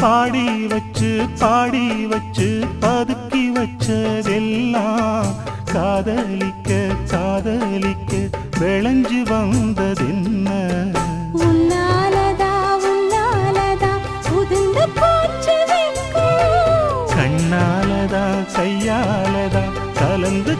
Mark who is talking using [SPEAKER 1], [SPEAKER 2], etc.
[SPEAKER 1] பாடி வச்சு பதுக்கி வச்சதெல்லாம் காதலிக்க காதலிக்க விளைஞ்சு வந்ததென்ன
[SPEAKER 2] உன்னாலதா உதிர்ந்து போச்சு
[SPEAKER 1] கண்ணாலதா கையாலதா கலந்து